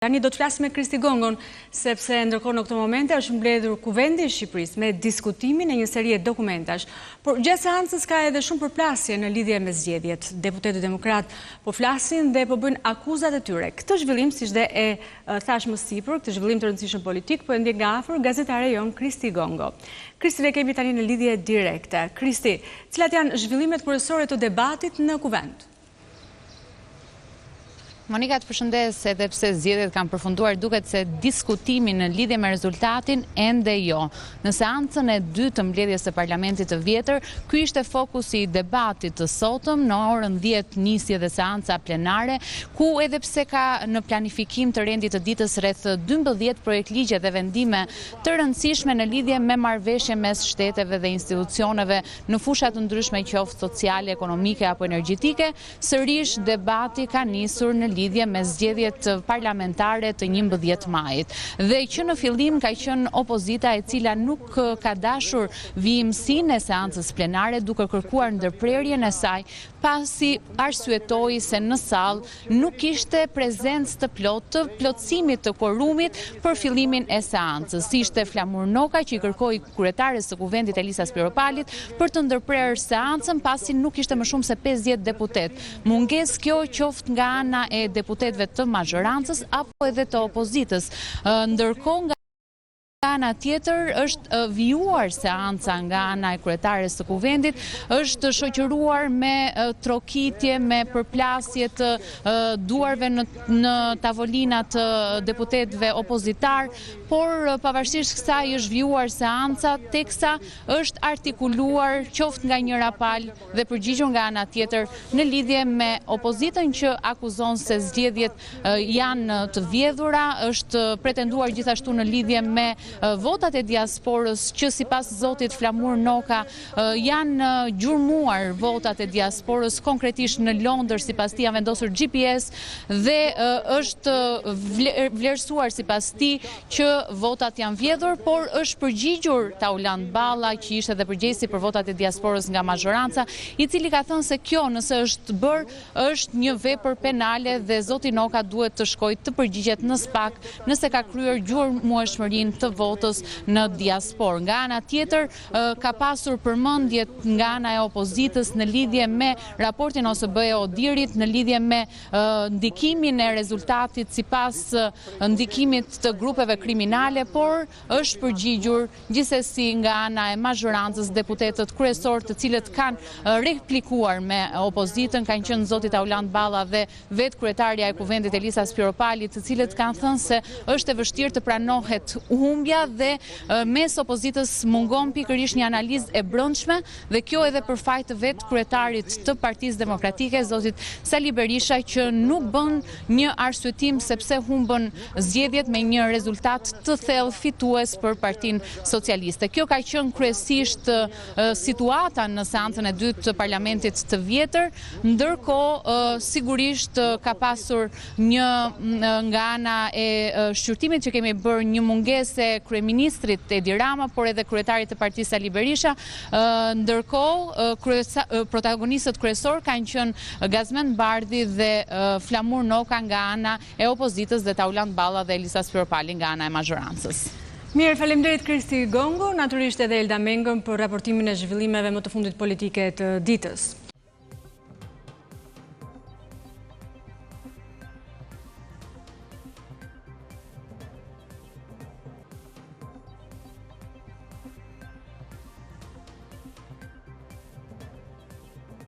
Tani do të flasim me Kristi Gongon, sepse ndërkohë në këto momente është mbledhur Kuvendi i Shqipërisë me diskutimin e një serie dokumentash. Por gjatë seancës ka edhe shumë përplasje në lidhje me zgjedhjet. Deputetët demokrat po flasin dhe po bëjnë akuzat e tyre. Këtë zhvillim, siç dhe e thash më sipër, këtë zhvillim të rëndësishëm politik, po e ndjek nga afër gazetare jon Kristi Gongo. Kristi, ne kemi tani në lidhje direkte. Kristi, cilat janë zhvillimet kryesore të debatit në Kuvend? Monika, të përshëndes, edhe pse zgjedhjet kanë përfunduar, duket se diskutimi në lidhje me rezultatin ende jo. Në seancën e dytë të mbledhjes së Parlamentit të vjetër, ky ishte fokusi i debatit të sotëm. Në orën 10 nisi edhe seanca plenare, ku edhe pse ka në planifikim të rendit të ditës rreth 12 projekt ligje dhe vendime të rëndësishme në lidhje me marrëveshje mes shteteve dhe institucioneve në fusha të ndryshme, qoftë sociale, ekonomike apo energjetike, sërish debati ka nisur në lidhje me zgjedhjet parlamentare të 11 majit. Dhe që në fillim ka qenë opozita e cila nuk ka dashur vijimsinë e seancës plenare, duke kërkuar ndërprerjen e saj, pasi arsyetoi se në sallë nuk ishte prezencë të plotë të plotësimit të quorumit për fillimin e seancës. Ishte Flamur Noka që i kërkoi kryetares së Kuvendit Elisa Spiropalit për të ndërprerë seancën, pasi nuk ishte më shumë se 50 deputet. Mungesë kjo qoftë nga ana e deputetëve të mazhorancës apo edhe të opozitës. Ndërkohë nga ana tjetër është vijuar seanca nga ana e kryetares së Kuvendit, është shoqëruar me trokitje, me përplasje të duarve në tavolinat të deputetëve opozitar, por pavarësisht kësaj është vijuar seanca, teksa është artikuluar qoftë nga njëra palë dhe përgjigjur nga ana tjetër në lidhje me opozitën që akuzon se zgjedhjet janë të vjedhura. Është pretenduar gjithashtu në lidhje me votat e diasporës që sipas zotit Flamur Noka janë gjurmuar votat e diasporës, konkretisht në Londër sipas tij janë vendosur GPS dhe është vlerësuar sipas tij që votat janë vjedhur, por është përgjigjur Tauland Balla, që ishte dhe përgjegjësi për votat e diasporës nga mazhoranca, i cili ka thënë se kjo nëse është bërë është një vepër penale dhe zoti Noka duhet të shkojë të përgjigjet në SPAK nëse ka kryer gjurmueshmërinë të votës në diasporë. Nga ana tjetër ka pasur përmendjet nga ana e opozitës në lidhje me raportin OSBE Odirit, në lidhje me ndikimin e rezultatit sipas ndikimit të grupeve kriminale, por është përgjigjur gjithsesi nga ana e mazhorancës. Deputetët kryesor të cilët kanë replikuar me opozitën kanë qenë zoti Tauland Balla dhe vetë kryetaria e Kuvendit Elisa Spiropali, të cilët kanë thënë se është e vështirë të pranohet humbja dhe mes opozitës mungon pikërisht një analizë e brendshme, dhe kjo edhe për faj të vetë kryetarit të Partisë Demokratike, zotit Sali Berisha, që nuk bën një arsyetim sepse humbën zgjedhjet me një rezultat të thellë fitues për Partinë Socialiste. Kjo ka qenë kryesisht situata në seancën e dytë të Parlamentit të vjetër, ndërkohë sigurisht ka pasur një nga ana e shqyrtimit që kemi bërë një mungesë e kryeministrit Edi Rama, por edhe kryetarit të Partisë Sali Berisha. Ndërkohë protagonistët kryesor kanë qenë Gazmend Bardhi dhe Flamur Noka nga ana e opozitës dhe Tauland Balla dhe Elisa Spiropali nga ana e mazhorancës. Mirë, faleminderit Kristi Gongo, natyrisht edhe Elda Mengën për raportimin e zhvillimeve më të fundit politike të ditës.